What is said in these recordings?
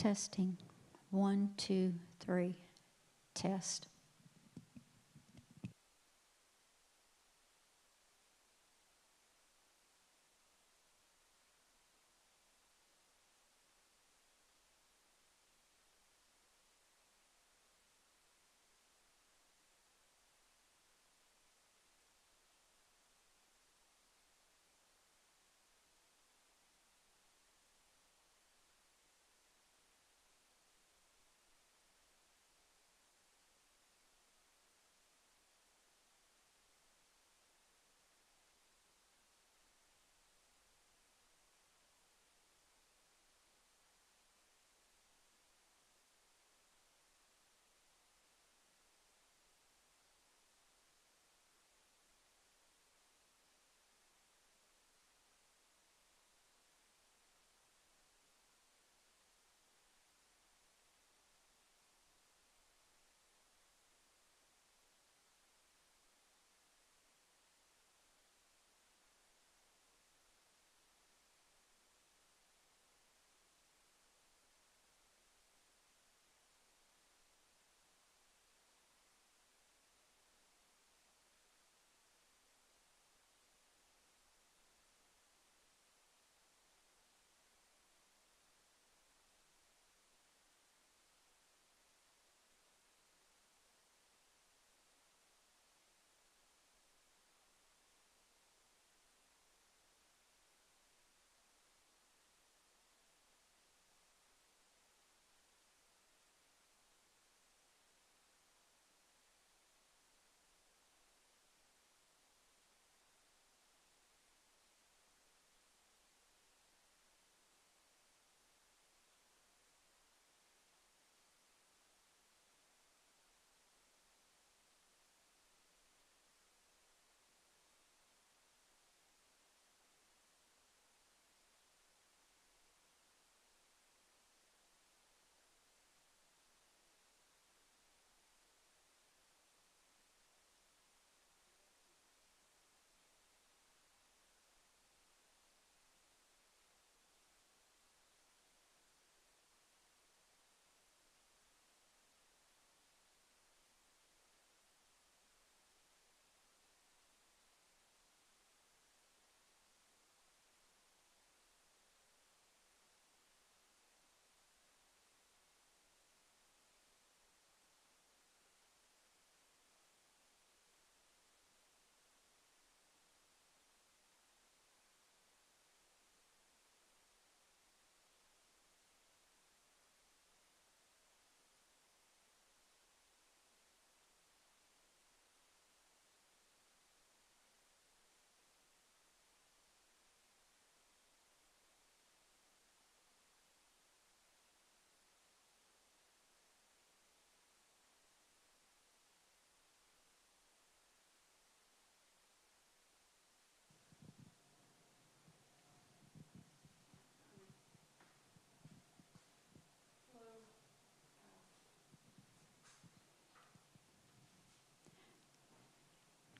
Testing. 1, 2, 3. Test.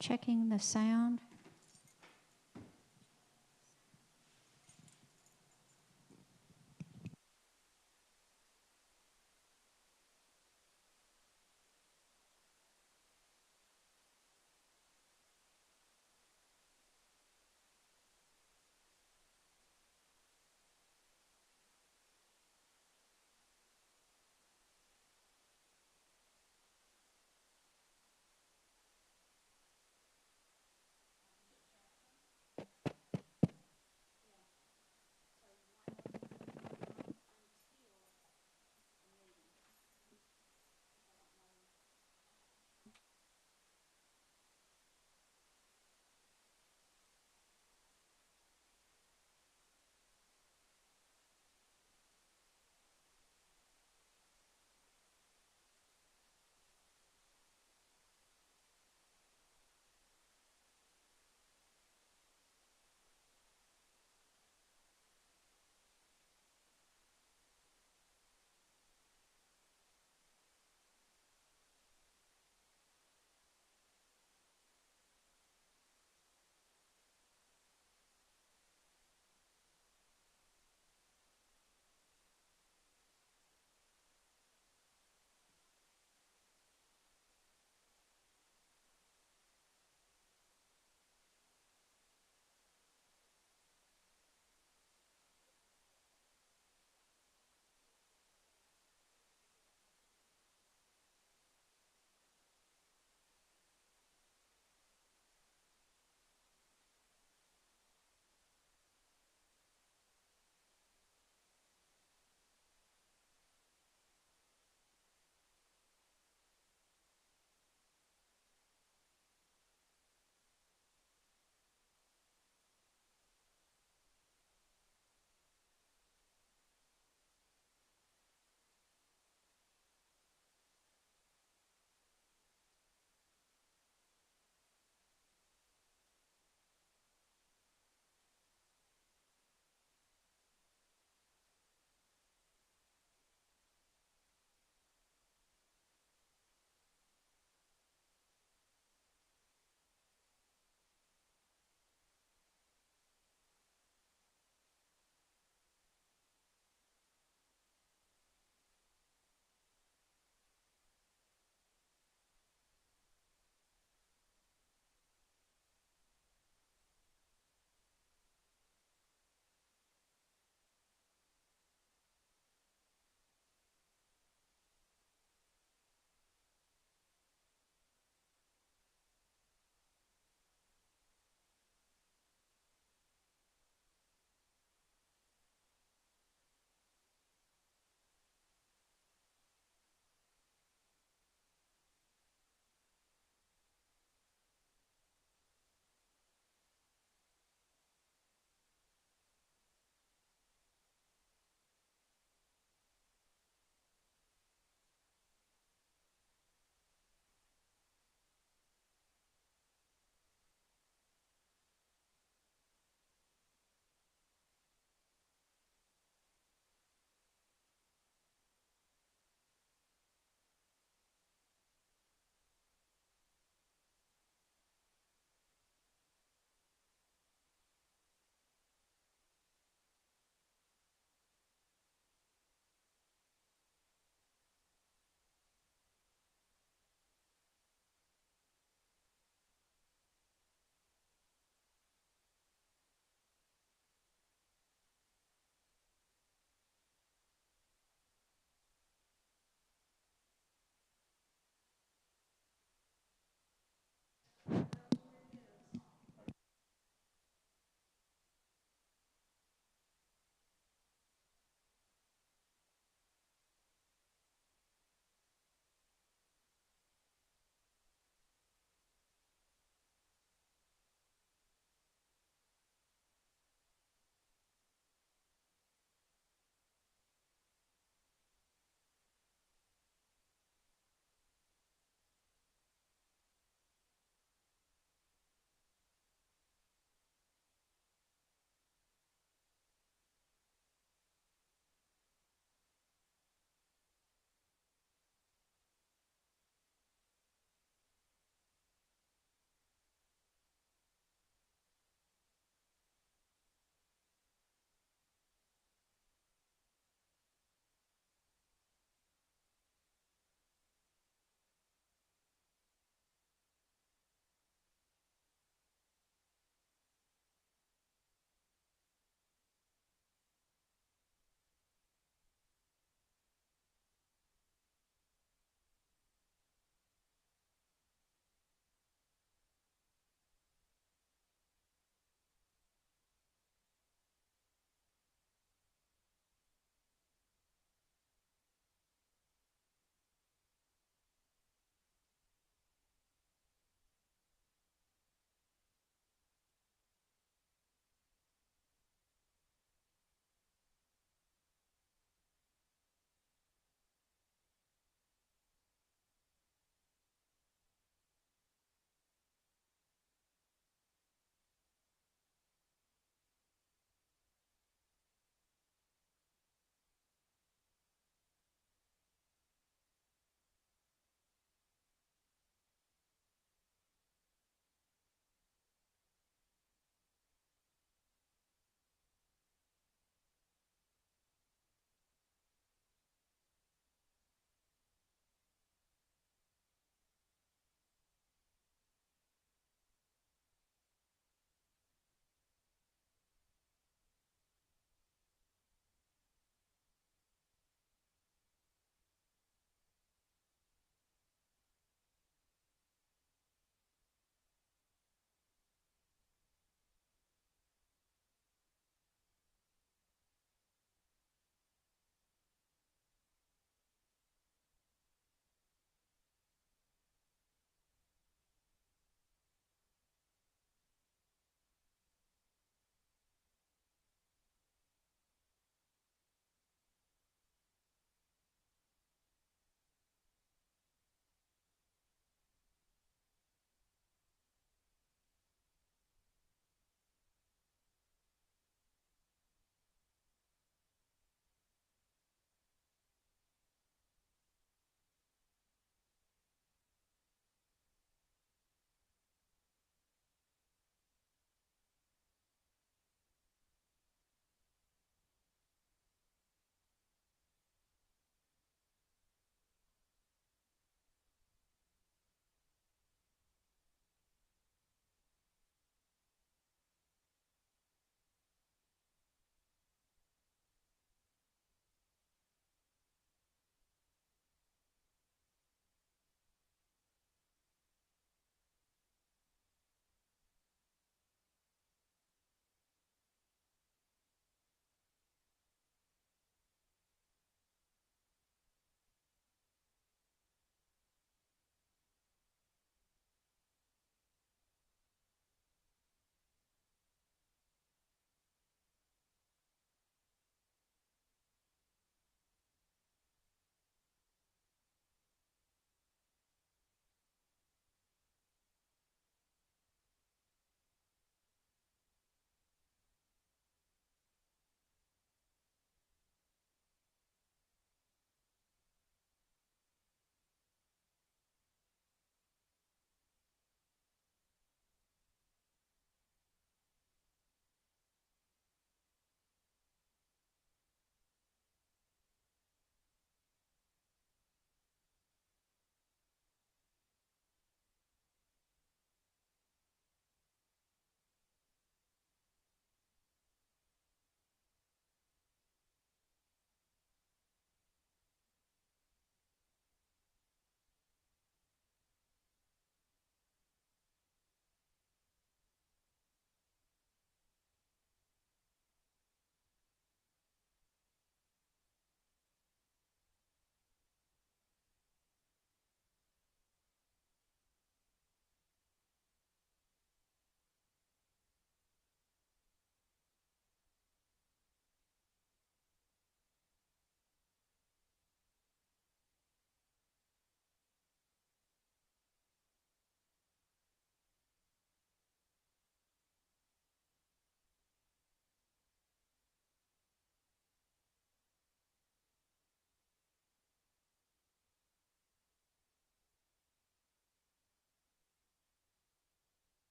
Checking the sound.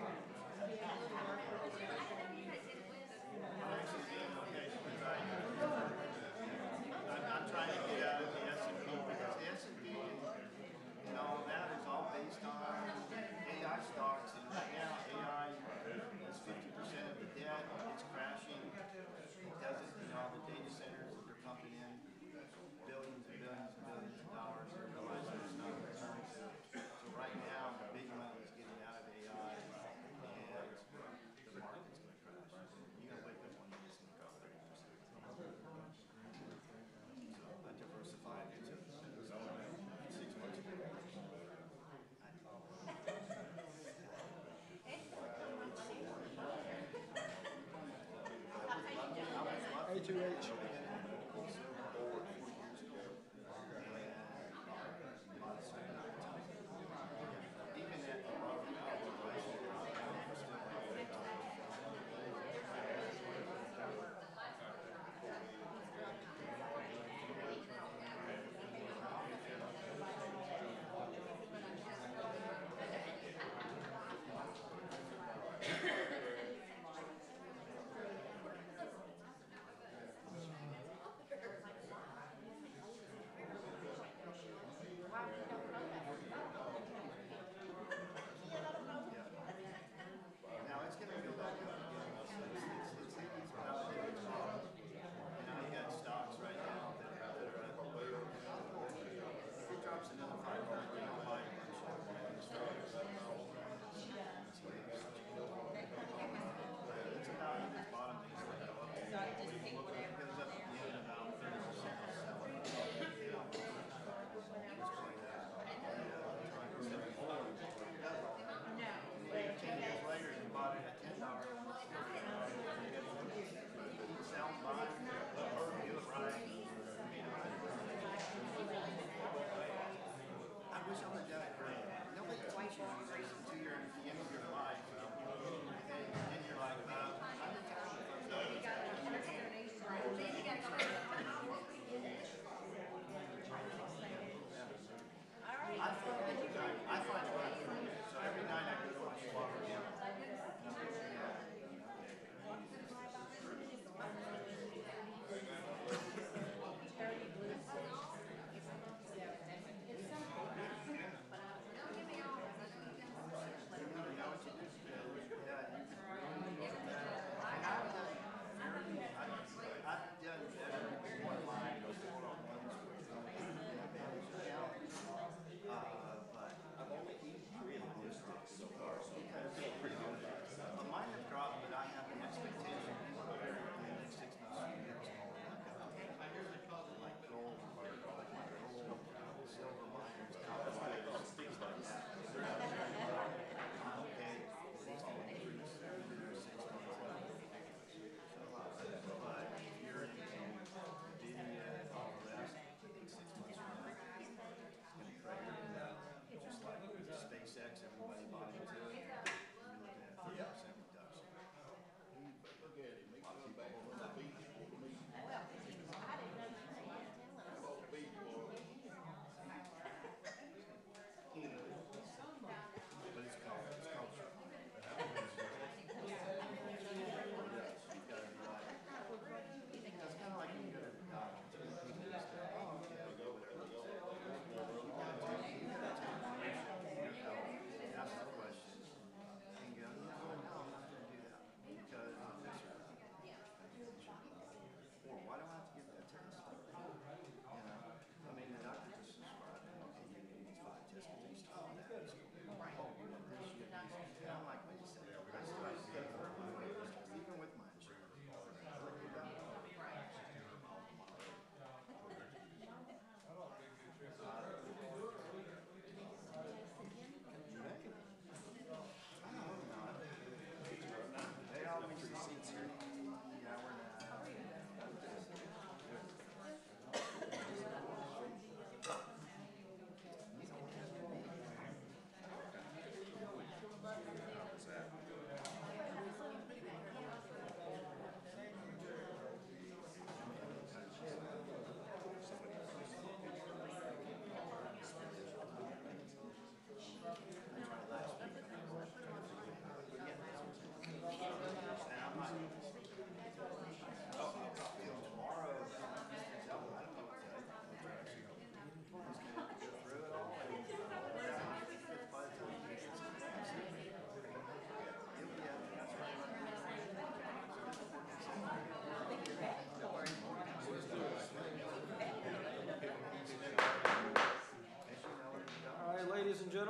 I'm trying to get out of the S&P because the S&P and all that is all based on AI stocks, and right now AI is 50% of the debt. It's crashing. It doesn't, all the data centers that they're pumping in billions and billions and billions of dollars, and realize there's not a return to it. So right now, the big money is getting out of AI, and the market's going to crash. You're going to wake up one day and it's going to go 30%. So I diversified into 6 months ago. A2H.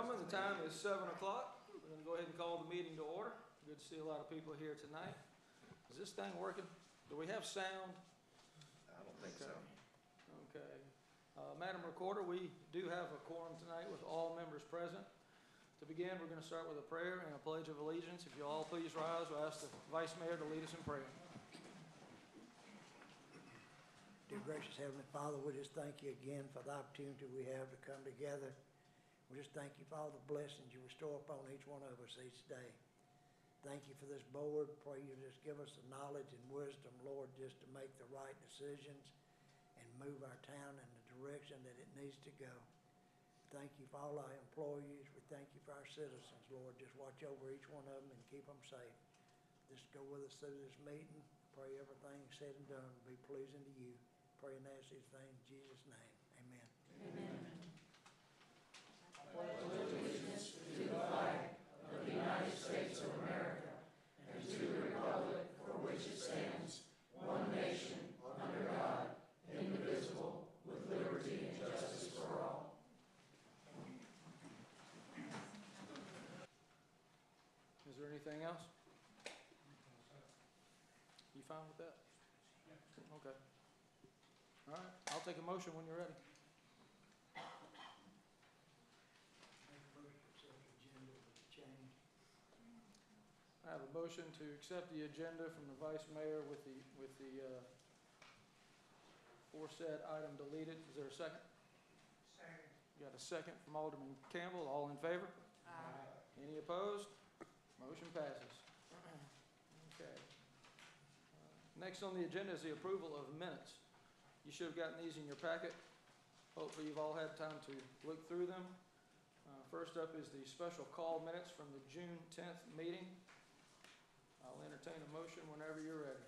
gentlemen, the time is 7 o'clock. We're going to go ahead and call the meeting to order. Good to see a lot of people here tonight. Is this thing working? Do we have sound? I don't think so. Okay. Madam Recorder, we do have a quorum tonight with all members present. To begin, we're going to start with a prayer and a pledge of allegiance. If you all please rise, we'll ask the Vice Mayor to lead us in prayer. Dear gracious Heavenly Father, we just thank you again for the opportunity we have to come together. We just thank you for all the blessings you bestow upon each one of us each day. Thank you for this board. Pray you just give us the knowledge and wisdom, Lord, just to make the right decisions and move our town in the direction that it needs to go. Thank you for all our employees. We thank you for our citizens, Lord. Just watch over each one of them and keep them safe. Just go with us through this meeting. Pray everything said and done will be pleasing to you. Pray and ask these things in Jesus' name. Amen. Amen. Is there anything else? You fine with that? Okay. All right, I'll take a motion when you're ready. I have a motion to accept the agenda from the Vice Mayor with the aforesaid item deleted. Is there a second? Second. Got a second from Alderman Campbell. All in favor? Aye. Any opposed? Motion passes. Okay. Next on the agenda is the approval of minutes. You should have gotten these in your packet. Hopefully you've all had time to look through them. First up is the special call minutes from the June 10th meeting. I'll entertain a motion whenever you're ready.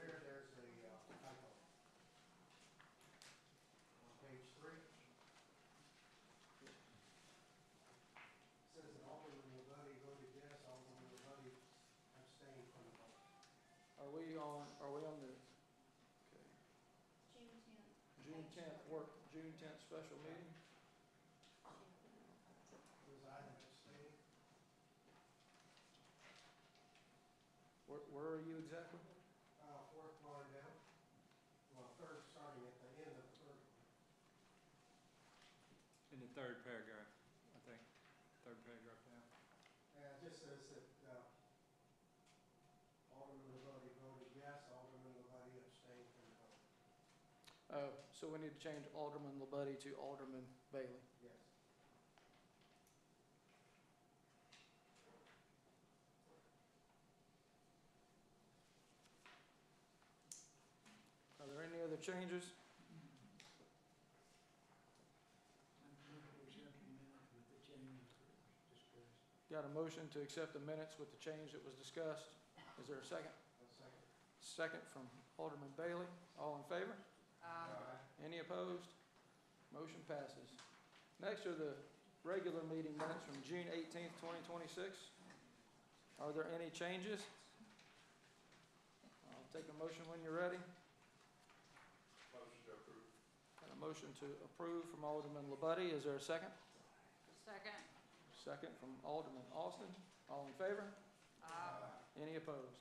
There's a typo. On page 3. It says that Alderman Labuddy voted yes, Alderman Labuddy abstained from the vote. Are we on the, okay, June 10th June 10th special meeting? Was I abstained? Where are you exactly? Fourth line down. Well, third, starting at the end of the third one. In the third paragraph, I think, third paragraph down. It just says that Alderman Labuddy voted yes, Alderman Labuddy abstained from the vote. So we need to change Alderman Labuddy to Alderman Bailey. Yes. Are there any other changes? Got a motion to accept the minutes with the change that was discussed. Is there a second? Second. Second from Alderman Bailey. All in favor? Any opposed? Motion passes. Next are the regular meeting minutes from June 18th, 2026. Are there any changes? I'll take a motion when you're ready. Motion to approve. Got a motion to approve from Alderman Labuddy. Is there a second? Second. Second from Alderman Austin. All in favor? Any opposed?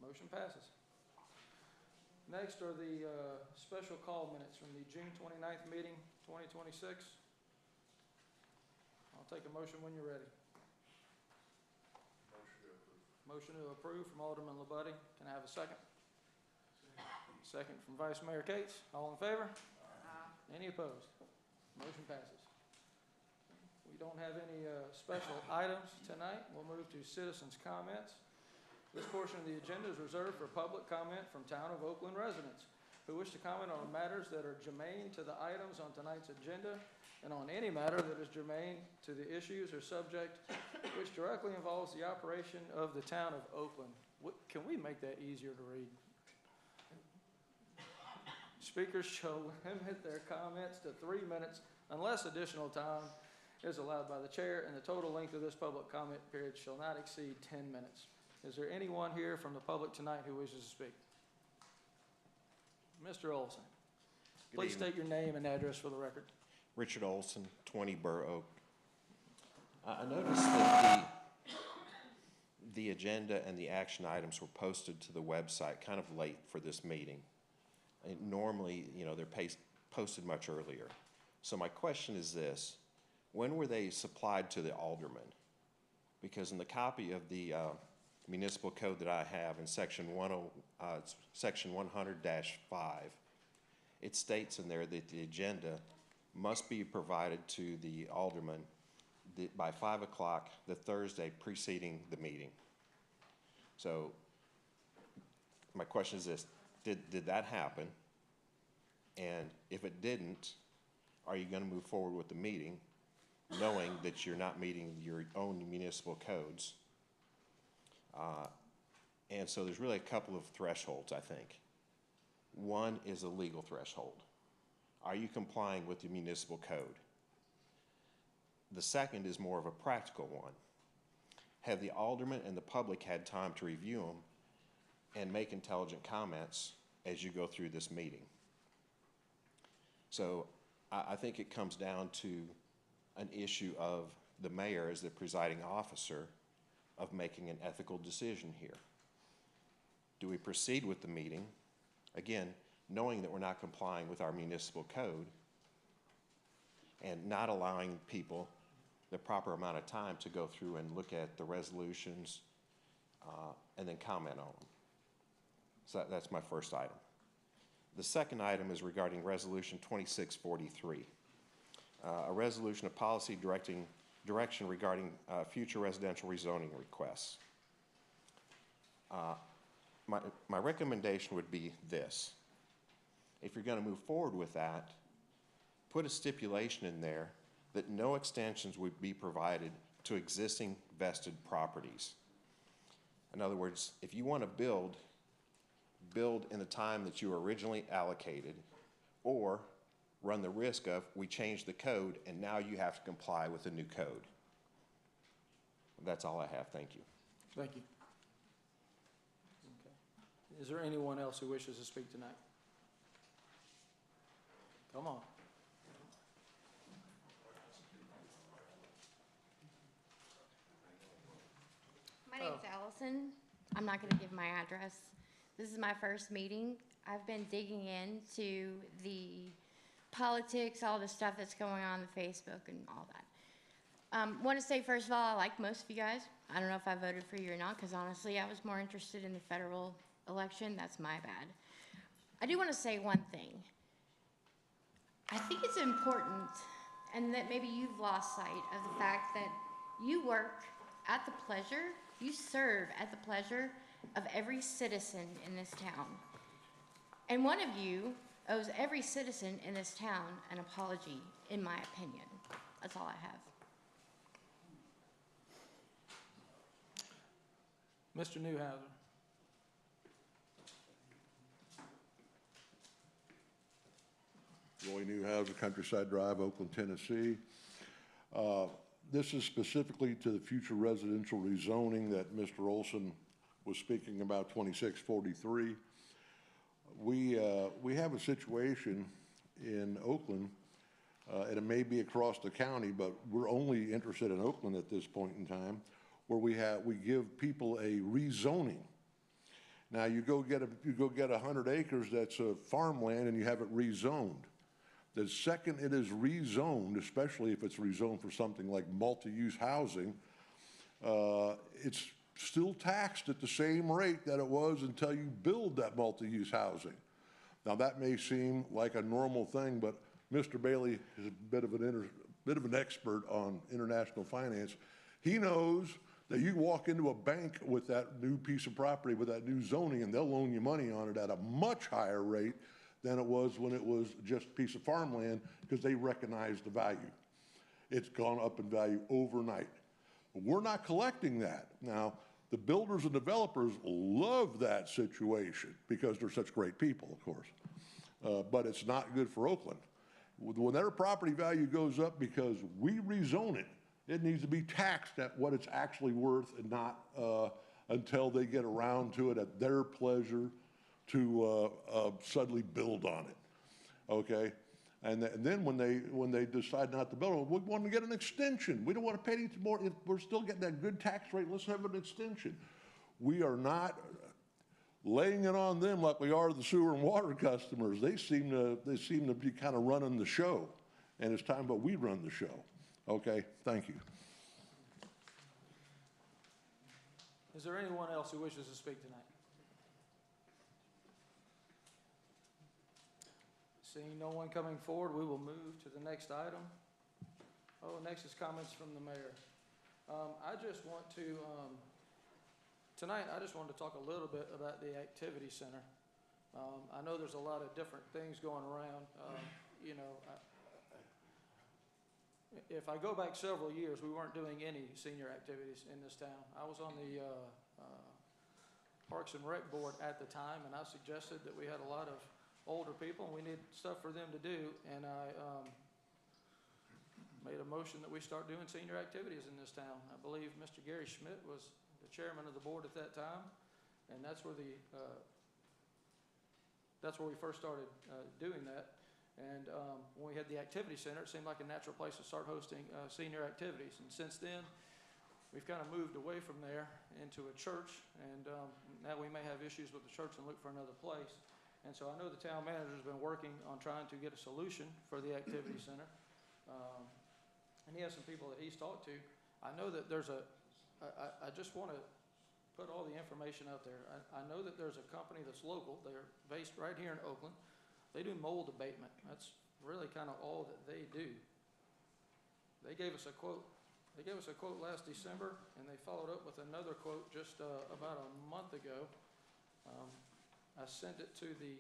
Motion passes. Next are the special call minutes from the June 29th meeting, 2026. I'll take a motion when you're ready. Motion to approve. Motion to approve from Alderman Labuddy. Can I have a second? Second from Vice Mayor Cates. All in favor? Any opposed? Motion passes. We don't have any special items tonight. We'll move to citizens' comments. This portion of the agenda is reserved for public comment from Town of Oakland residents who wish to comment on matters that are germane to the items on tonight's agenda and on any matter that is germane to the issues or subject which directly involves the operation of the Town of Oakland. Can we make that easier to read? Speakers shall limit their comments to 3 minutes unless additional time is allowed by the chair, and the total length of this public comment period shall not exceed 10 minutes. Is there anyone here from the public tonight who wishes to speak? Mr. Olson. Please evening. state your name and address for the record. Richard Olson, 20 Burr Oak. I noticed that the agenda and the action items were posted to the website kind of late for this meeting. And normally, they're posted much earlier. So my question is this: when were they supplied to the alderman? Because in the copy of the municipal code that I have in section 100-5, it states in there that the agenda must be provided to the alderman by 5 o'clock the Thursday preceding the meeting. So my question is this: did that happen? And if it didn't, are you going to move forward with the meeting knowing that you're not meeting your own municipal codes? And so there's really a couple of thresholds, I think. One is a legal threshold. Are you complying with the municipal code? The second is more of a practical one. Have the alderman and the public had time to review them and make intelligent comments as you go through this meeting? So I think it comes down to an issue of the mayor as the presiding officer of making an ethical decision here. Do we proceed with the meeting, again, knowing that we're not complying with our municipal code and not allowing people the proper amount of time to go through and look at the resolutions and then comment on them? So that's my first item. The second item is regarding Resolution 2643, a resolution of policy direction regarding future residential rezoning requests. My recommendation would be this: if you're going to move forward with that, put a stipulation in there that no extensions would be provided to existing vested properties. In other words, if you want to build in the time that you were originally allocated, or run the risk of we change the code and now you have to comply with the new code. That's all I have. Thank you. Thank you. Okay. Is there anyone else who wishes to speak tonight? Come on. My name's Allison. I'm not going to give my address. This is my first meeting. I've been digging into the politics, all the stuff that's going on Facebook and all that. Want to say, first of all, I like most of you guys. I don't know if I voted for you or not, because honestly, I was more interested in the federal election. That's my bad. I do want to say one thing. I think it's important, and that maybe you've lost sight of the fact that you work at the pleasure, you serve at the pleasure of every citizen in this town. And one of you owes every citizen in this town an apology, in my opinion. That's all I have. Mr. Newhouser. Roy Newhouser, Countryside Drive, Oakland, Tennessee. This is specifically to the future residential rezoning that Mr. Olson was speaking about, 2643. We have a situation in Oakland, and it may be across the county, but we're only interested in Oakland at this point in time, where we give people a rezoning. Now you go get 100 acres that's a farmland and you have it rezoned. The second it is rezoned, especially if it's rezoned for something like multi-use housing, it's still taxed at the same rate that it was until you build that multi-use housing. Now that may seem like a normal thing, but Mr. Bailey is a bit of an expert on international finance. He knows that you walk into a bank with that new piece of property, with that new zoning, and they'll loan you money on it at a much higher rate than it was when it was just a piece of farmland, because they recognize the value. It's gone up in value overnight. But we're not collecting that. Now, the builders and developers love that situation because they're such great people, of course. But it's not good for Oakland. When their property value goes up because we rezone it, it needs to be taxed at what it's actually worth, and not until they get around to it at their pleasure to suddenly build on it. okay? And then when they decide not to build, we want to get an extension. We don't want to pay any more. If we're still getting that good tax rate, let's have an extension. We are not laying it on them like we are the sewer and water customers. They seem to be kind of running the show, and it's time that we run the show. Okay, thank you. Is there anyone else who wishes to speak tonight? Seeing no one coming forward, we will move to the next item. Oh, next is comments from the mayor. I just want to, tonight, I just wanted to talk a little bit about the activity center. I know there's a lot of different things going around. You know, if I go back several years, we weren't doing any senior activities in this town. I was on the Parks and Rec Board at the time, and I suggested that we had a lot of older people and we need stuff for them to do, and I made a motion that we start doing senior activities in this town. I believe Mr. Gary Schmidt was the chairman of the board at that time, and that's where we first started doing that. And when we had the activity center, it seemed like a natural place to start hosting senior activities. And since then, we've kind of moved away from there into a church, and now we may have issues with the church and look for another place. And so I know the town manager's been working on trying to get a solution for the activity center. And he has some people that he's talked to. I know that there's I just want to put all the information out there. I know that there's a company that's local. They're based right here in Oakland. They do mold abatement. That's really kind of all that they do. They gave us a quote. They gave us a quote last December, and they followed up with another quote just about a month ago. I sent it to the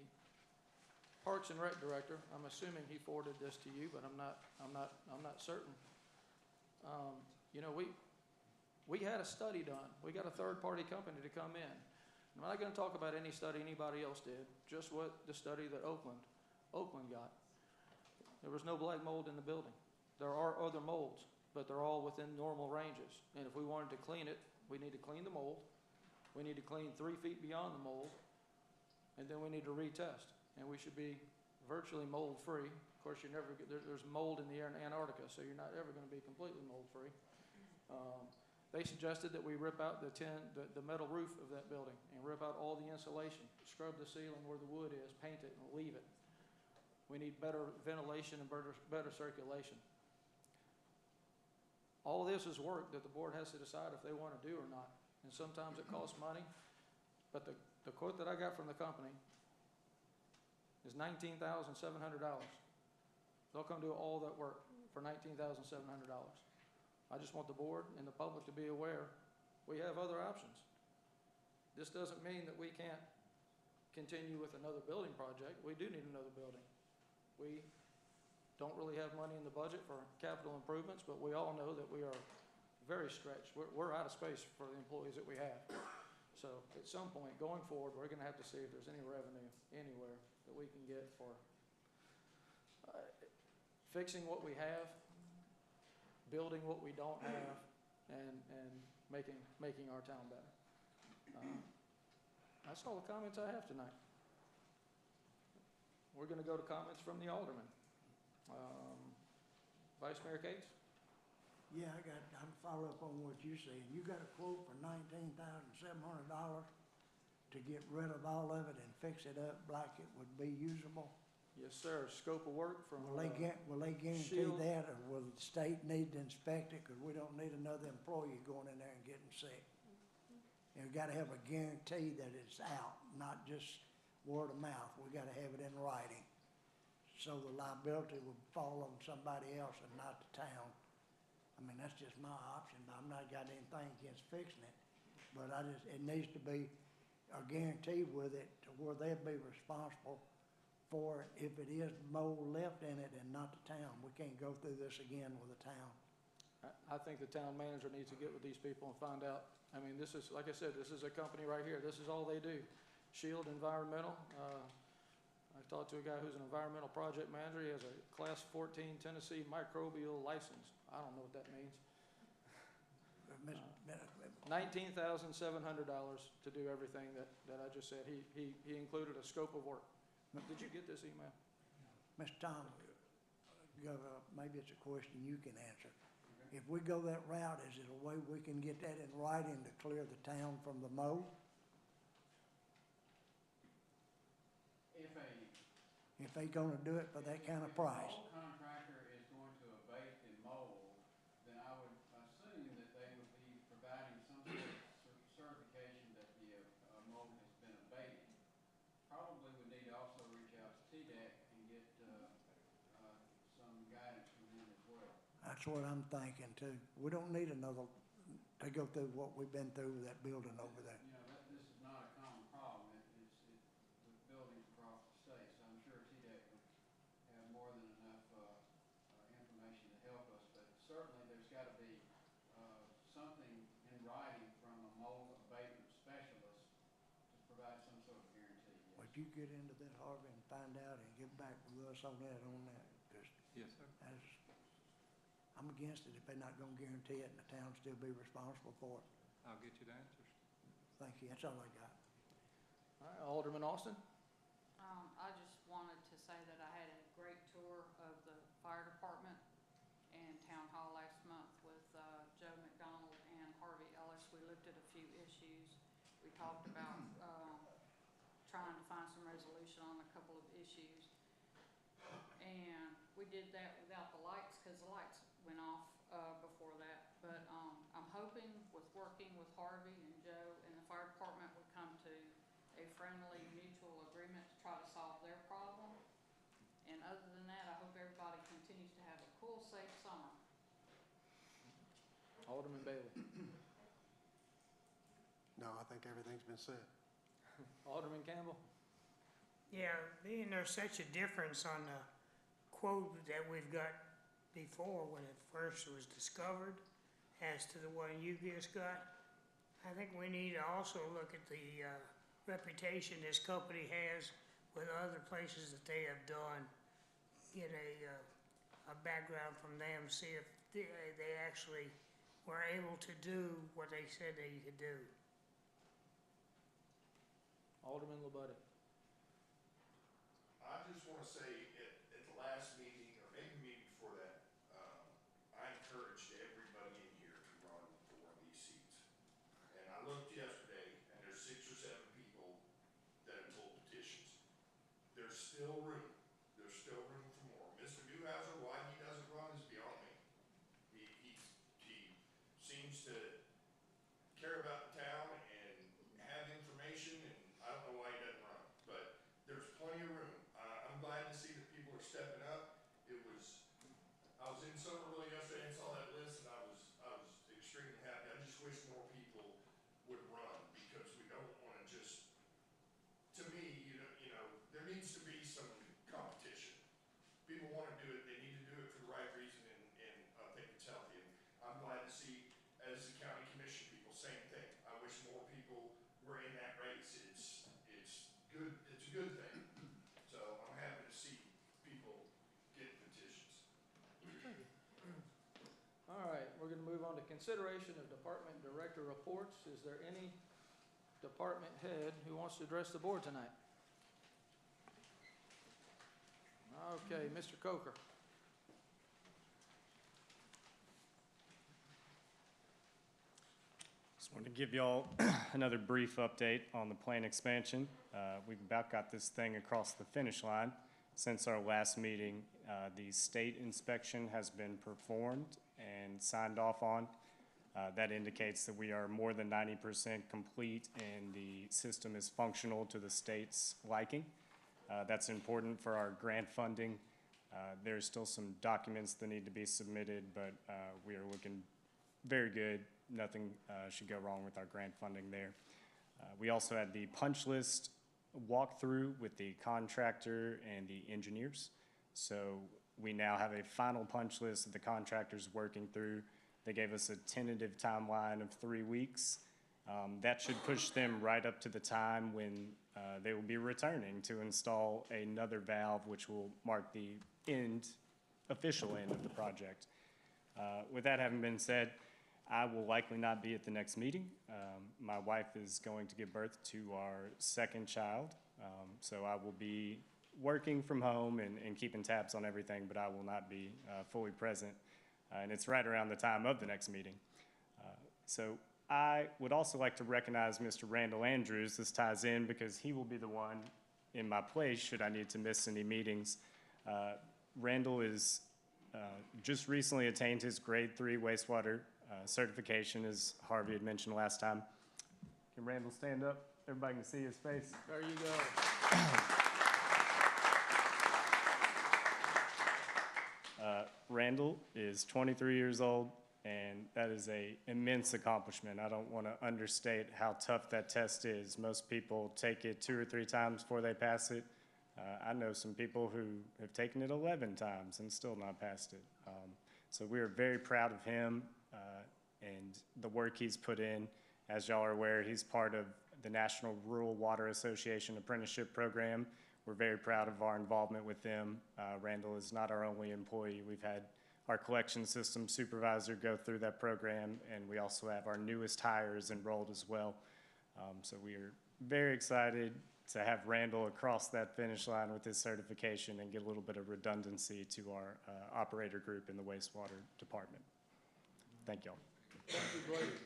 Parks and Rec director. I'm assuming he forwarded this to you, but I'm not certain. You know, we had a study done. We got a third-party company to come in. I'm not going to talk about any study anybody else did, just what the study that Oakland got. There was no black mold in the building. There are other molds, but they're all within normal ranges. And if we wanted to clean it, we need to clean the mold. We need to clean 3 feet beyond the mold, and then we need to retest. And we should be virtually mold-free. Of course, there's mold in the air in Antarctica, so you're not ever going to be completely mold-free. They suggested that we rip out the metal roof of that building and rip out all the insulation, scrub the ceiling where the wood is, paint it, and leave it. We need better ventilation and better circulation. All this is work that the board has to decide if they want to do or not. And sometimes it costs money, but the quote that I got from the company is $19,700. They'll come do all that work for $19,700. I just want the board and the public to be aware we have other options. This doesn't mean that we can't continue with another building project. We do need another building. We don't really have money in the budget for capital improvements, but we all know that we are very stretched. We're out of space for the employees that we have. So at some point going forward, we're going to have to see if there's any revenue anywhere that we can get for fixing what we have, building what we don't have, and making our town better. That's all the comments I have tonight. We're going to go to comments from the alderman. Vice Mayor Cates? Yeah, I'm follow up on what you're saying. You got a quote for $19,700 to get rid of all of it and fix it up like it would be usable? Yes, sir. Scope of work from Will they guarantee Shield. that, or will the state need to inspect it? Because we don't need another employee going in there and getting sick. You know, got to have a guarantee that it's out, not just word of mouth. We got to have it in writing, so the liability would fall on somebody else and not the town. I mean, that's just my option, but I'm not got anything against fixing it. But it needs to be a guarantee with it to where they'll be responsible for it if it is mold left in it and not the town. We can't go through this again with the town. I think the town manager needs to get with these people and find out. I mean, this is, like I said, this is a company right here. This is all they do. Shield Environmental. I talked to a guy who's an environmental project manager. He has a Class 14 Tennessee microbial license. I don't know what that means. $19,700 to do everything that I just said. He included a scope of work. Did you get this email? Mr. Tom, Governor, maybe it's a question you can answer. If we go that route, is it a way we can get that in writing to clear the town from the mold? If they gonna do it for that kind of price? If the mold contractor is going to abate the mold, then I would assume that they would be providing some sort of certification that the mold has been abated. Probably would need to also reach out to TDEC and get some guidance from them as well. That's what I'm thinking too. We don't need another, to go through what we've been through with that building over there. You know, this is not a common problem. With buildings across the state, so I'm sure TDEC would have more than enough information to help us. But certainly, there's got to be something in writing from a mold abatement specialist to provide some sort of guarantee. Yes. Would you get into that, Harvey, and find out and get back with us on that, Because Yes, sir. I'm against it if they're not gonna guarantee it and the town still be responsible for it. I'll get you the answers. Thank you, that's all I got. All right, Alderman Austin? I just wanted to say that I had a great tour of the fire department and town hall last month with Joe McDonald and Harvey Ellis. We looked at a few issues. We talked about trying to find some resolution on a couple of issues. And we did that without the lights because the lights went off before that. But I'm hoping with working with Harvey and Joe and the fire department would come to a friendly mutual agreement to try to solve their problem. And other than that, I hope everybody continues to have a cool, safe summer. Alderman Bailey? No, I think everything's been said. Alderman Campbell? Yeah, being there's such a difference on the quote that we've got before when it first was discovered as to the one you just got, I think we need to also look at the reputation this company has with other places that they have done, get a background from them, see if they actually were able to do what they said they could do. Alderman LaBuddy? I just want to say, at the last meeting, or maybe the meeting before that, I encouraged everybody in here to run for one of these seats. And I looked yesterday, and there's 6 or 7 people that have pulled petitions. There's still room. There's still room for more. Mr. Newhouser, why he doesn't run is beyond me. He seems to care about the town and have information, and I don't know why he doesn't run. But there's plenty of room. I'm glad to see that people are stepping up. I was in Somerville yesterday and saw that list, and I was extremely happy. I just wish more people would run, because we don't want to just, to me, you know, there needs to be some competition. People want to do it, they need to do it for the right reason, and I think it's healthy. And I'm glad to see, as the county commission people, same thing. I wish more people were in that race. It's good. It's a good thing. So I'm happy to see people get petitions. All right, we're going to move on to consideration of department director reports. Is there any department head who wants to address the board tonight? Okay, Mr. Coker. Just wanted to give y'all another brief update on the plant expansion. We've about got this thing across the finish line. Since our last meeting, the state inspection has been performed and signed off on. That indicates that we are more than 90% complete and the system is functional to the state's liking. That's important for our grant funding. There's still some documents that need to be submitted, but we are looking very good. Nothing should go wrong with our grant funding there. We also had the punch list walkthrough with the contractor and the engineers. So we now have a final punch list that the contractor's working through. They gave us a tentative timeline of 3 weeks. That should push them right up to the time when they will be returning to install another valve, which will mark the official end of the project. With that having been said, I will likely not be at the next meeting. My wife is going to give birth to our second child, so I will be working from home and keeping tabs on everything, but I will not be fully present. And it's right around the time of the next meeting. So I would also like to recognize Mr. Randall Andrews. This ties in because he will be the one in my place should I need to miss any meetings. Randall is just recently attained his grade 3 wastewater certification, as Harvey had mentioned last time. Can Randall stand up? Everybody can see his face. There you go. Randall is 23 years old, and that is an immense accomplishment. I don't want to understate how tough that test is. Most people take it 2 or 3 times before they pass it. I know some people who have taken it 11 times and still not passed it. So we are very proud of him and the work he's put in. As y'all are aware, he's part of the National Rural Water Association Apprenticeship Program. We're very proud of our involvement with them. Randall is not our only employee. We've had our collection system supervisor go through that program, and we also have our newest hires enrolled as well. So we are very excited to have Randall across that finish line with his certification and get a little bit of redundancy to our operator group in the wastewater department. Thank y'all. Thank you, Blake.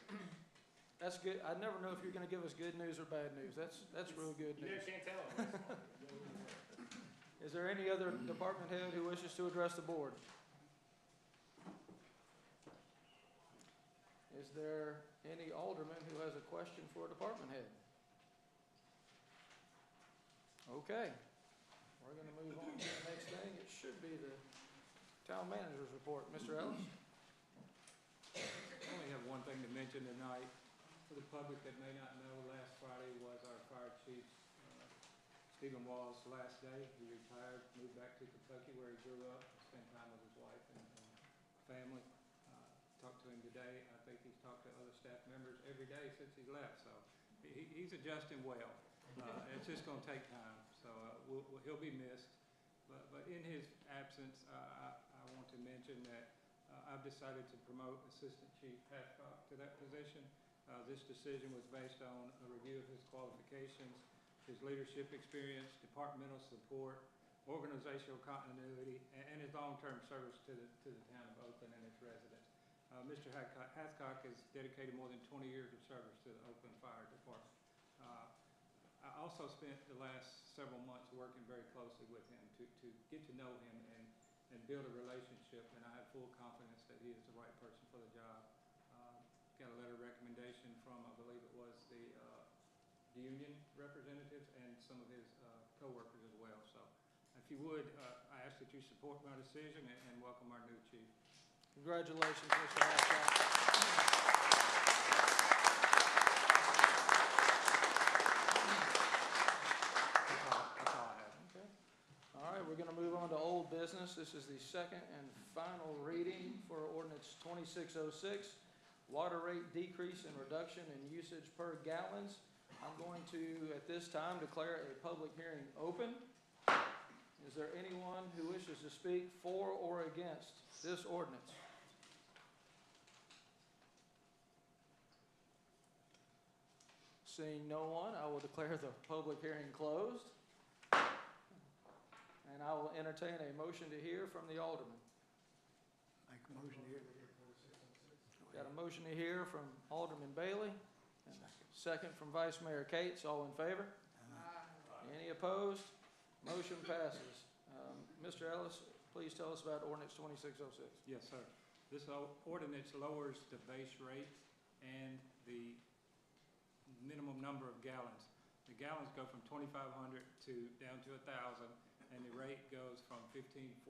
That's good. I never know if you're gonna give us good news or bad news. That's real good news. You can't tell. Is there any other department head who wishes to address the board? Is there any alderman who has a question for a department head? Okay, we're gonna move on to the next thing. It should be the town manager's report. Mr. Ellis? I only have one thing to mention tonight. For the public that may not know, last Friday was our fire chief, Stephen Wall's last day. He retired, moved back to Kentucky where he grew up, spent time with his wife and family. Talked to him today. I think he's talked to other staff members every day since he left, so he's adjusting well. It's just gonna take time, so he'll be missed. But in his absence, I want to mention that I've decided to promote Assistant Chief Hathcock to that position. This decision was based on a review of his qualifications, his leadership experience, departmental support, organizational continuity, and his long-term service to the town of Oakland and its residents. Mr. Hathcock has dedicated more than 20 years of service to the Oakland Fire Department. I also spent the last several months working very closely with him to get to know him and build a relationship, and I have full confidence that he is the right person for the job. Got a letter of recommendation from, I believe it was the union representatives and some of his co-workers as well. So if you would, I ask that you support my decision and welcome our new chief. Congratulations, Mr. Hathcock. That's all I have. Okay. All right, we're gonna move on to old business. This is the second and final reading for ordinance 2606, water rate decrease and reduction in usage per gallons. I'm going to, at this time, declare a public hearing open. Is there anyone who wishes to speak for or against this ordinance? Seeing no one, I will declare the public hearing closed. And I will entertain a motion to hear from the alderman. Make a motion here. Got a motion to hear from Alderman Bailey. And second from Vice Mayor Cates. All in favor? Any opposed? Motion passes. Mr. Ellis, please tell us about ordinance 2606. Yes, sir. This ordinance lowers the base rate and the minimum number of gallons. The gallons go from 2,500 to down to 1,000, and the rate goes from $15.47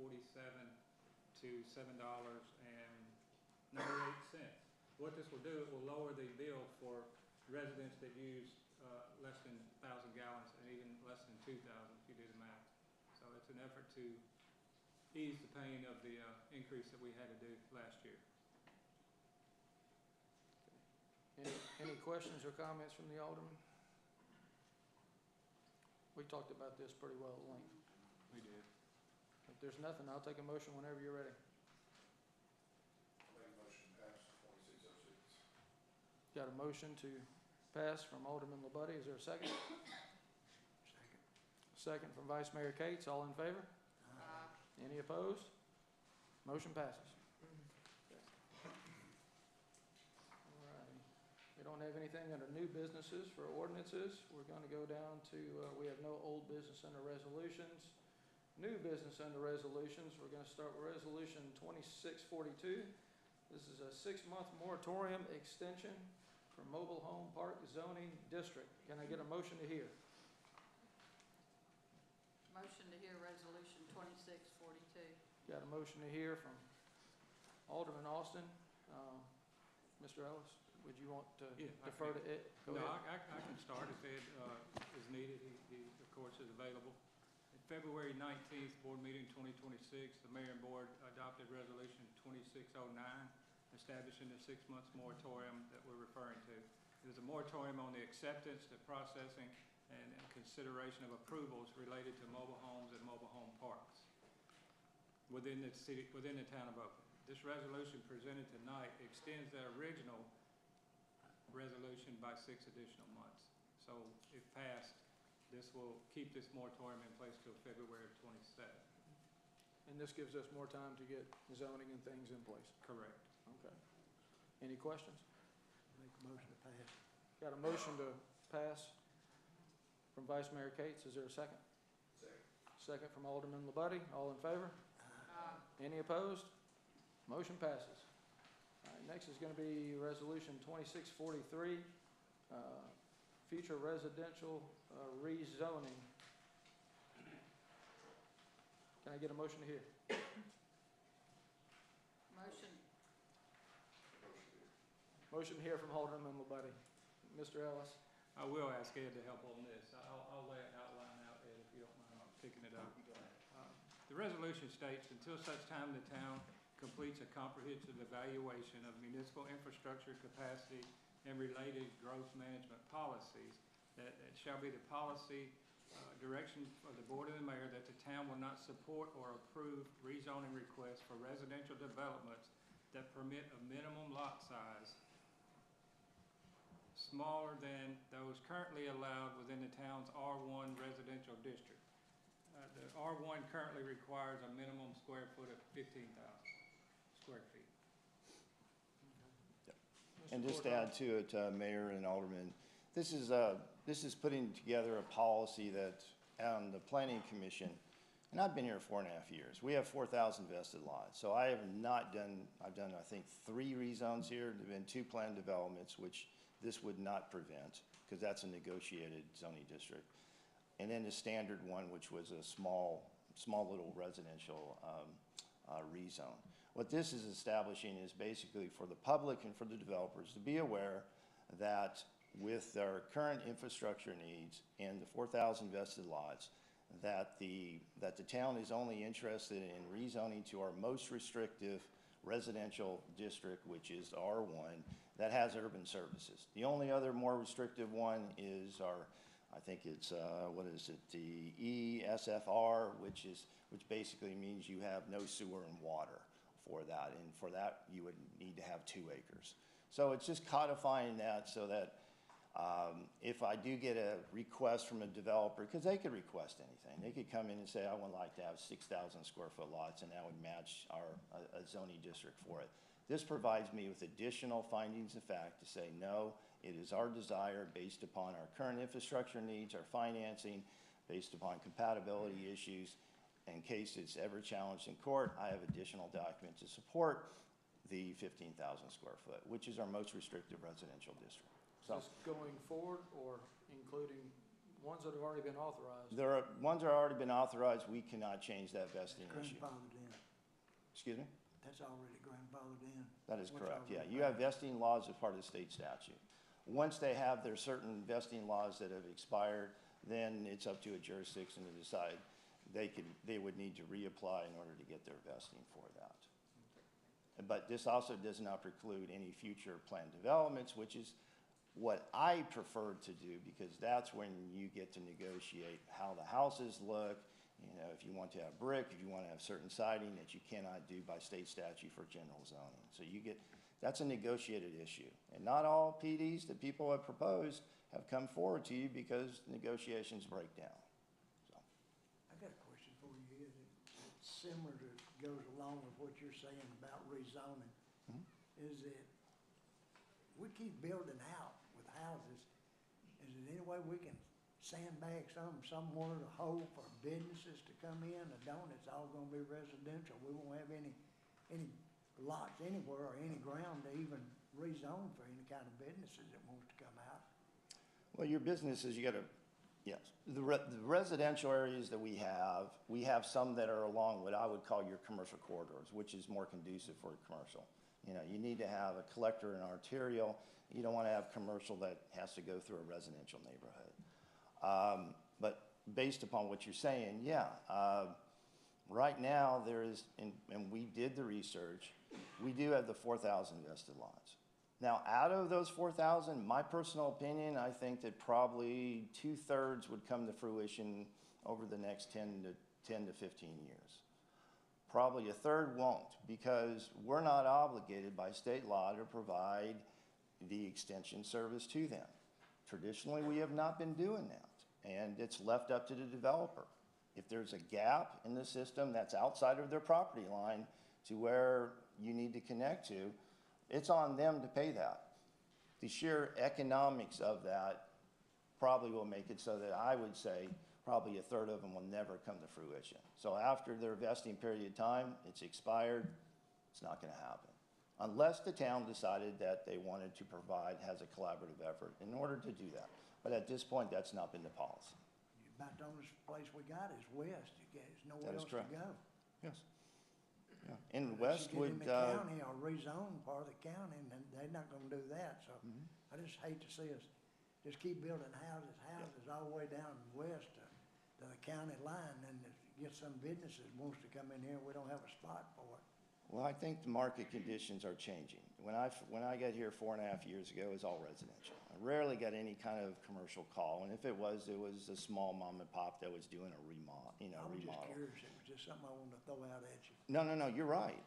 to $7.98. What this will do, it will lower the bill for residents that use less than 1,000 gallons and even less than 2,000 if you do the math. So it's an effort to ease the pain of the increase that we had to do last year. Any questions or comments from the alderman? We talked about this pretty well at length. We did. If there's nothing, I'll take a motion whenever you're ready. Got a motion to pass from Alderman Labuddy. Is there a second? second from Vice Mayor Cates. All in favor? Any opposed? Motion passes. All righty. We don't have anything under new businesses for ordinances. We're going to go down to, we have no old business under resolutions. New business under resolutions. We're going to start with Resolution 2642. This is a 6-month moratorium extension for Mobile Home Park Zoning District. Can I get a motion to hear? Motion to hear resolution 2642. Got a motion to hear from Alderman Austin. Mr. Ellis, would you want to Yeah, I defer can. to Ed? Go No, ahead. I can start if Ed is needed. He, of course, is available. At February 19th, board meeting 2026, the mayor and board adopted resolution 2609, establishing the 6-month moratorium that we're referring to. It is a moratorium on the acceptance, the processing, and consideration of approvals related to mobile homes and mobile home parks within the city, within the town of Oakland. This resolution presented tonight extends the original resolution by 6 additional months. So if passed, this will keep this moratorium in place till February of 27. And this gives us more time to get zoning and things in place. Correct. Okay. Any questions? Make a motion to pass. Got a motion to pass from Vice Mayor Cates. Is there a second? Second from Alderman Labuddy. All in favor? Any opposed? Motion passes. All right, next is going to be Resolution 2643, future residential rezoning. Can I get a motion to hear? Motion. Motion to hear from Alderman Labuddy. Mr. Ellis? I will ask Ed to help on this. I'll lay it outline out, Ed, if you don't mind picking it up. The resolution states, until such time the town completes a comprehensive evaluation of municipal infrastructure capacity and related growth management policies, that it shall be the policy direction of the board and the mayor that the town will not support or approve rezoning requests for residential developments that permit a minimum lot size smaller than those currently allowed within the town's R1 residential district. The R1 currently requires a minimum square foot of 15,000 square feet. And just to add to it, Mayor and Alderman, this is putting together a policy that on the Planning Commission, and I've been here 4.5 years, we have 4,000 vested lots. So I have not done, I've done, I think, 3 rezones here. There have been 2 planned developments, which this would not prevent, because that's a negotiated zoning district. And then the standard one, which was a small little residential rezone. What this is establishing is basically for the public and for the developers to be aware that with our current infrastructure needs and the 4,000 vested lots, that the town is only interested in rezoning to our most restrictive residential district, which is R1, that has urban services. The only other more restrictive one is our, I think it's, what is it, the ESFR, which basically means you have no sewer and water for that, and for that you would need to have 2 acres. So it's just codifying that so that if I do get a request from a developer, because they could request anything, they could come in and say, I would like to have 6,000 square foot lots, and that would match a zoning district for it. This provides me with additional findings of fact to say, no, it is our desire based upon our current infrastructure needs, our financing, based upon compatibility issues. In case it's ever challenged in court, I have additional documents to support the 15,000 square foot, which is our most restrictive residential district. So, Is this going forward or including ones that have already been authorized? there are ones that have already been authorized. We cannot change that vesting issue. Grandfathered in. Excuse me? That's already grandfathered in. That is What's correct, yeah. already You have vesting laws as part of the state statute. Once they have their certain vesting laws that have expired, then it's up to a jurisdiction to decide. They would need to reapply in order to get their vesting for that. But this also does not preclude any future planned developments, which is what I prefer to do, because that's when you get to negotiate how the houses look. You know, if you want to have brick, if you want to have certain siding that you cannot do by state statute for general zoning. So that's a negotiated issue. And not all PDs that people have proposed have come forward to you because negotiations break down. So. similar to, goes along with what you're saying about rezoning, Mhm. is that we keep building out with houses. Is there any way we can sandbag somewhere to hold for businesses to come in, or don't? It's all gonna be residential. We won't have any lots anywhere or any ground to even rezone for any kind of businesses that wants to come out. Well, your businesses, you gotta, yes, the residential areas that we have some that are along what I would call your commercial corridors, which is more conducive for commercial. You know, you need to have a collector and arterial. You don't wanna have commercial that has to go through a residential neighborhood. But based upon what you're saying, yeah, right now there is, and we did the research, we do have the 4,000 vested lots. Now, out of those 4,000, my personal opinion, I think that probably 2/3 would come to fruition over the next 10 to 15 years. Probably a third won't, because we're not obligated by state law to provide the extension service to them. Traditionally, we have not been doing that, and it's left up to the developer. If there's a gap in the system that's outside of their property line to where you need to connect to, it's on them to pay that. The sheer economics of that probably will make it so that I would say probably a third of them will never come to fruition. So after their vesting period of time, it's expired, it's not gonna happen. Unless the town decided that they wanted to provide, has a collaborative effort in order to do that. But at this point, that's not been the policy. About the only place we got is west. There's nowhere That is else to correct. go. Yes. Yeah. And Unless West you get in would, the county or rezone part of the county, and they're not gonna do that, so Mhm. I just hate to see us just keep building houses all the way down west to the county line, and get some businesses wants to come in here, we don't have a spot for it. Well, I think the market conditions are changing. When I got here 4.5 years ago, it was all residential. I rarely got any kind of commercial call, and if it was a small mom and pop that was doing a remodel, I was just curious, it was just something I wanted to throw out at you. No, you're right.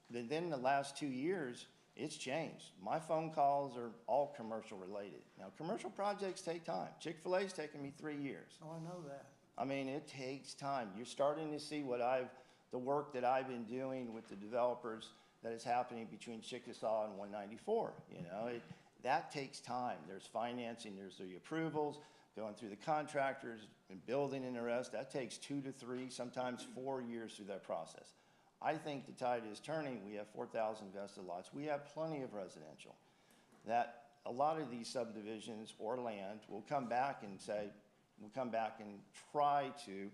Then the last 2 years, it's changed. My phone calls are all commercial related. Now, commercial projects take time. Chick-fil-A's taken me 3 years. Oh, I know that. I mean, it takes time. You're starting to see the work that I've been doing with the developers that is happening between Chickasaw and 194, you know? That takes time. There's financing, there's the approvals, going through the contractors and building and the rest. That takes 2 to 3, sometimes 4 years through that process. I think the tide is turning. We have 4,000 vested lots. We have plenty of residential. That a lot of these subdivisions or land will come back and try to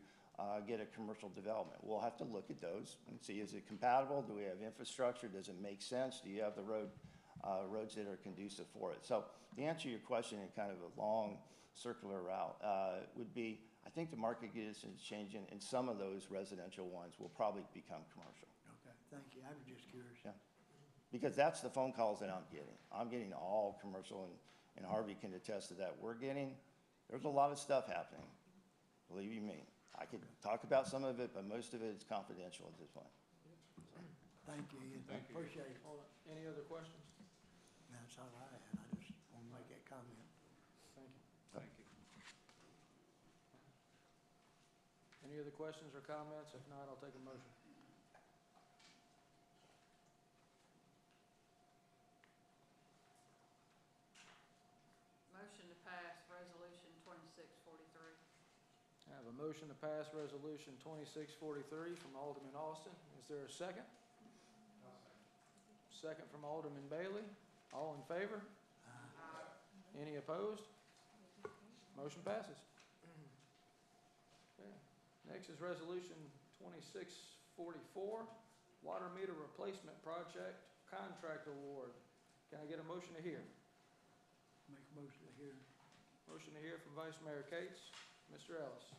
get a commercial development. We'll have to look at those and see, is it compatible? Do we have infrastructure? Does it make sense? Do you have the roads that are conducive for it? So the answer to your question in kind of a long circular route would be, I think the market conditions is changing, and some of those residential ones will probably become commercial. Okay, thank you, I was just curious. Yeah. Because that's the phone calls that I'm getting. I'm getting all commercial, and Harvey can attest to that. There's a lot of stuff happening, believe you me. I could talk about some of it, but most of it is confidential at this point. Thank you, Ian. Thank you. Appreciate it. All right. Any other questions? That's all I had, I just want to make that comment. Thank you. Thank you. Any other questions or comments? If not, I'll take a motion. Motion to pass resolution 2643. I have a motion to pass resolution 2643 from Alderman Austin. Is there a second? Second from Alderman Bailey. All in favor? Any opposed? Motion passes. Okay. Next is resolution 2644, water meter replacement project contract award. Can I get a motion to hear? Make a motion to hear. Motion to hear from Vice Mayor Cates. Mr. Ellis.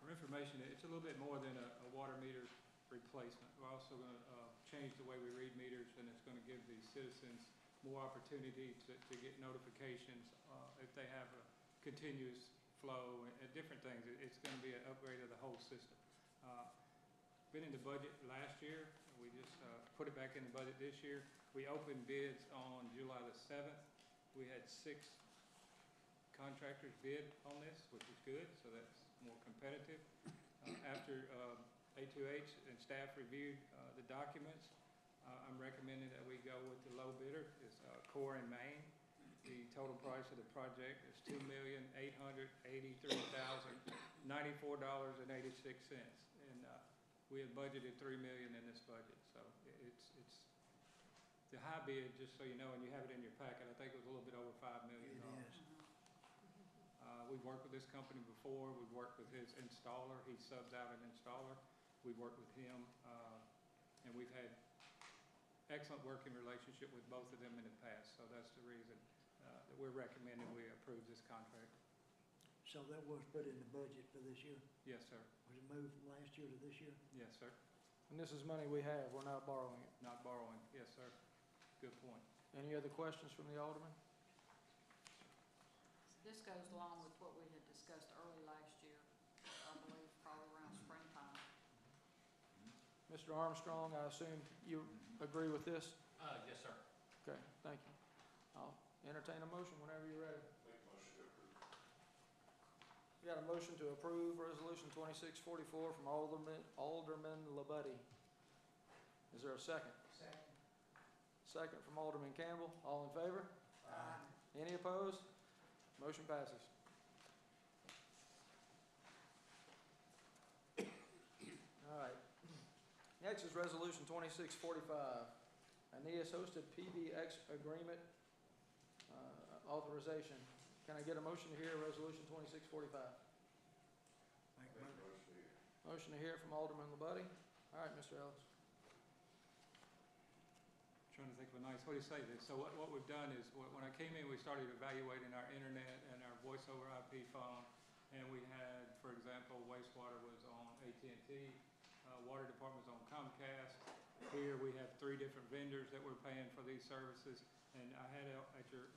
For information, it's a little bit more than a water meter replacement. We're also going to change the way we read meters, and it's going to give the citizens more opportunity to get notifications if they have a continuous flow and different things. It's going to be an upgrade of the whole system. Been in the budget last year. We just put it back in the budget this year. We opened bids on July the 7th. We had 6 contractors bid on this, which is good, so that's more competitive. After A2H and staff reviewed the documents, I'm recommending that we go with the low bidder, it's Core and Main. The total price of the project is $2,883,094.86. And we had budgeted $3 million in this budget, so it's the high bid, just so you know, and you have it in your packet, I think it was a little bit over $5 million. It is. We've worked with this company before, we've worked with his installer, he subs out an installer, we've worked with him, and we've had excellent working relationship with both of them in the past, so that's the reason that we're recommending we approve this contract. So that was put in the budget for this year? Yes, sir. Was it moved from last year to this year? Yes, sir. And this is money we have, we're not borrowing it. Not borrowing, yes, sir. Good point. Any other questions from the alderman? This goes along with what we had discussed early last year, I believe, probably around springtime. Mr. Armstrong, I assume you agree with this? Yes, sir. Okay, thank you. I'll entertain a motion whenever you're ready. We got a motion to approve Resolution 2644 from Alderman LaBuddy. Is there a second? Second. Second from Alderman Campbell. All in favor? Aye. Any opposed? Motion passes. All right. Next is Resolution 2645, Aeneas hosted PBX agreement authorization. Can I get a motion to hear Resolution 2645? Make a motion. Motion to hear from Alderman LaBuddy. All right, Mr. Ellis. Trying to think of a nice way to say this. So what we've done is, when I came in, we started evaluating our internet and our voice over IP phone. And we had, for example, wastewater was on AT&T, water department was on Comcast. Here we have 3 different vendors that we're paying for these services. And I had at your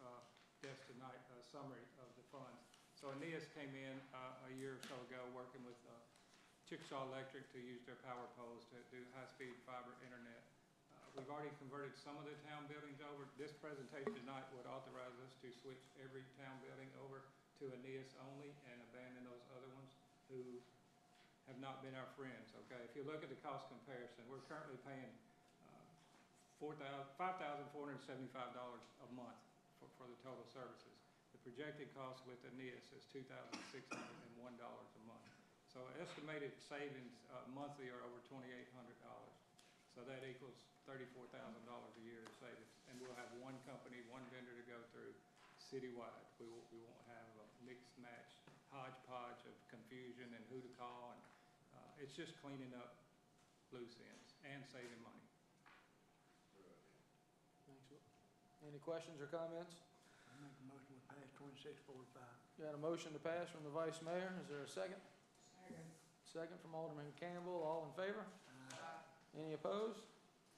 desk tonight a summary of the funds. So Aeneas came in a year or so ago working with Chickasaw Electric to use their power poles to do high-speed fiber internet. We've already converted some of the town buildings over. This presentation tonight would authorize us to switch every town building over to Aeneas only and abandon those other ones who have not been our friends, okay? If you look at the cost comparison, we're currently paying $5,475 a month for the total services. The projected cost with Aeneas is $2,601 a month. So estimated savings monthly are over $2,800. So that equals $34,000 a year in savings. And we'll have one company, one vendor to go through citywide. We won't have a mixed match, hodgepodge of confusion and who to call. And it's just cleaning up loose ends and saving money. Thanks. Any questions or comments? I make a motion to pass 2645. Got a motion to pass from the Vice Mayor. Is there a second? Second. Second from Alderman Campbell. All in favor? Any opposed?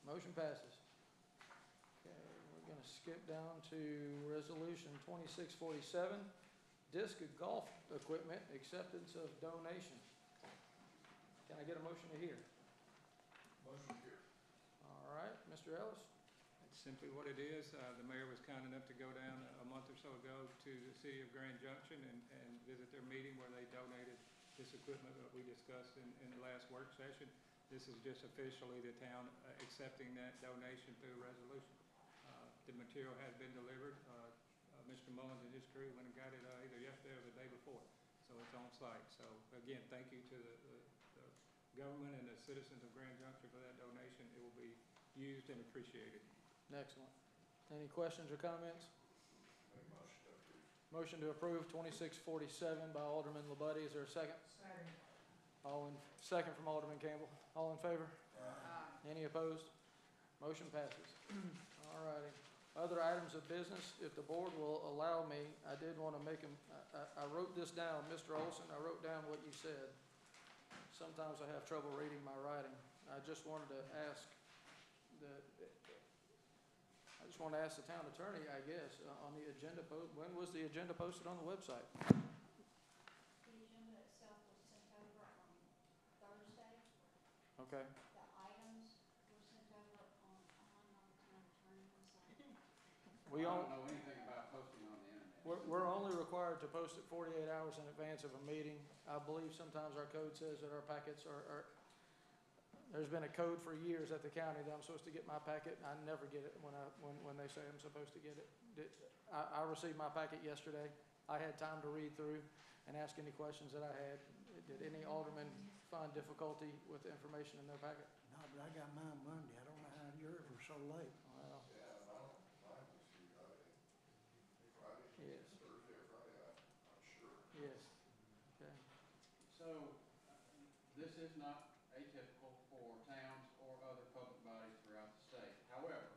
Motion passes. Okay, we're going to skip down to Resolution 2647, disc golf equipment acceptance of donation. Can I get a motion to hear? Motion here. All right, Mr. Ellis. That's simply what it is. The mayor was kind enough to go down a month or so ago to the city of Grand Junction and visit their meeting where they donated this equipment that we discussed in the last work session. This is just officially the town accepting that donation through a resolution. The material had been delivered. Mr. Mullins and his crew went and got it either yesterday or the day before. So it's on site. So again, thank you to the government and the citizens of Grand Junction for that donation. It will be used and appreciated. Excellent. Any questions or comments? Motion to approve 2647 by Alderman LaBuddy. Is there a second? Second. Second from Alderman Campbell. All in favor? Any opposed? Motion passes. All righty. Other items of business, if the board will allow me, I did want to make I wrote this down, Mr. Olson, I wrote down what you said. Sometimes I have trouble reading my writing. I just wanted to ask the town attorney, I guess, on the agenda when was the agenda posted on the website? The agenda itself was sent over on Thursday. Okay. The items were sent over on the town attorney website. We I all, don't know anything about posting on the internet. We're only required to post it 48 hours in advance of a meeting. I believe sometimes our code says that our packets are, there's been a code for years at the county that I'm supposed to get my packet. I never get it when they say I'm supposed to get it. I received my packet yesterday. I had time to read through and ask any questions that I had. Did any alderman find difficulty with the information in their packet? No, but I got mine Monday. I don't know how yours was so late. Well, yes. Thursday or Friday, I'm sure. Yes. Okay. So, this is not atypical for towns or other public bodies throughout the state. However,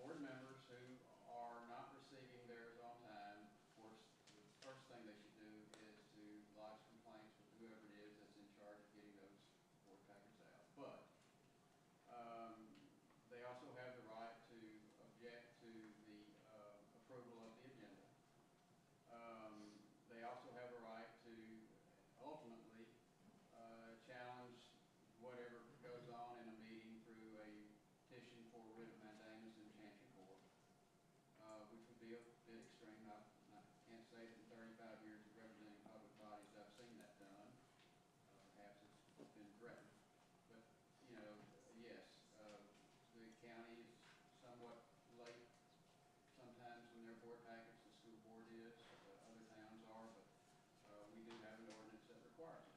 board members who are not receiving theirs on time, of course, the first thing they should do is to lodge complaints with whoever it is that's in charge of getting those board packets out. But, they also have the right to object to the, approval of the agenda. They also have a right to ultimately challenge whatever goes on in a meeting through a petition for writ of mandamus in Chancery Court, which would be a bit extreme. I can't say that in 35 years of representing public bodies I've seen that done. Perhaps it's been threatened. But, you know, yes, the county is somewhat late sometimes when their board packets, the school board is, other towns are, but we do have an ordinance that requires it.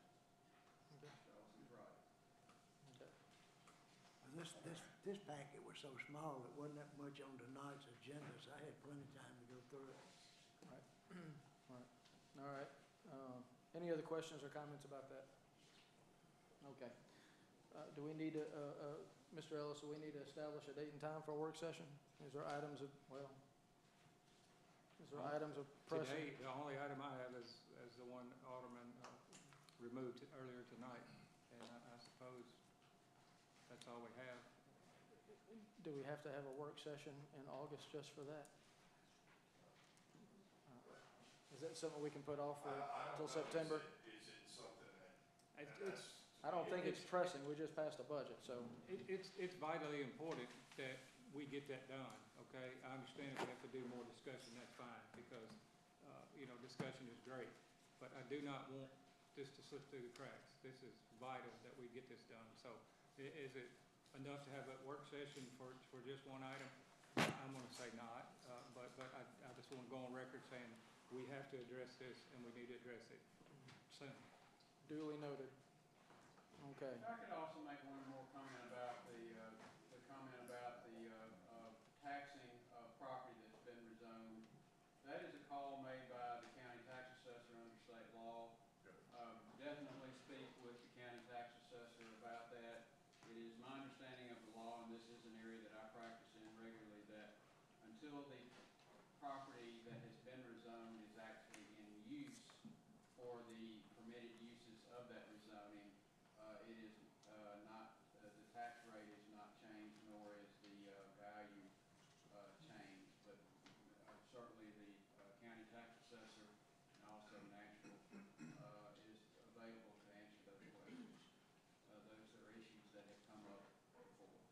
Okay. So Allison's right. Okay. This packet was so small, it wasn't that much on tonight's agenda, so I had plenty of time to go through it. Right. Right. All right. Any other questions or comments about that? Okay. Do we need to, Mr. Ellis, do we need to establish a date and time for a work session? Is there items of, well, is there items of pressing? Today, the only item I have is the one Alderman removed earlier tonight, and I suppose that's all we have. Do we have to have a work session in August just for that? Is that something we can put off for until September? Is it something that? I don't think it's pressing, we just passed a budget, so. It's vitally important that we get that done, okay? I understand if we have to do more discussion, that's fine, because, discussion is great. But I do not want this to slip through the cracks. This is vital that we get this done. So is it enough to have a work session for just one item? I'm gonna say not, but I just wanna go on record saying we have to address this and we need to address it soon. Duly noted. Okay. If I could also make one more comment about the comment about the taxing of property that's been rezoned. That is a call made by the county tax assessor under state law. Definitely speak with the county tax assessor about that. It is my understanding of the law, and this is an area that I practice in regularly, that until the property that has been rezoned is actually in use for the permitted uses of that rezoning, it is not, the tax rate is not changed, nor is the value changed. But certainly the county tax assessor and also Nashville is available to answer those questions. Those are issues that have come up before.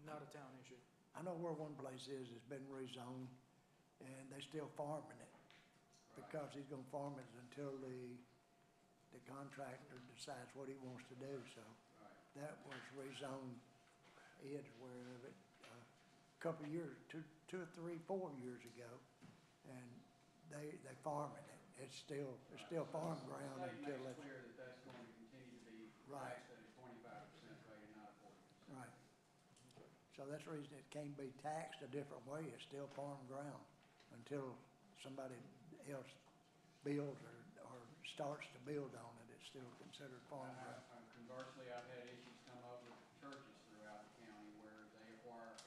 Not a town issue. I know where one place is, it's been rezoned, and they still farming it. Because he's gonna farm it until the contractor decides what he wants to do, so. That was rezoned, Ed's aware of it, a couple of years, 2 or 3, 4 years ago. And they farming it. It's still farm ground until The it's. state makes clear that that's going to continue to be Right. taxed at a 25% rate and not a 40%. Right. So that's the reason it can't be taxed a different way. It's still farm ground until somebody else builds or starts to build on it. It's still considered farm ground. Conversely, I've had issues come up with churches throughout the county where they acquire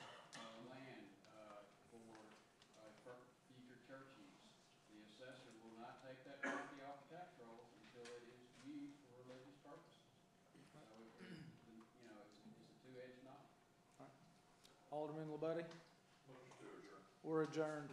land for future church use. The assessor will not take that property off the tax rolls until it is used for religious purposes. So it's a two-edged knife. Alderman LaBuddy? Motion to adjourn. We're adjourned.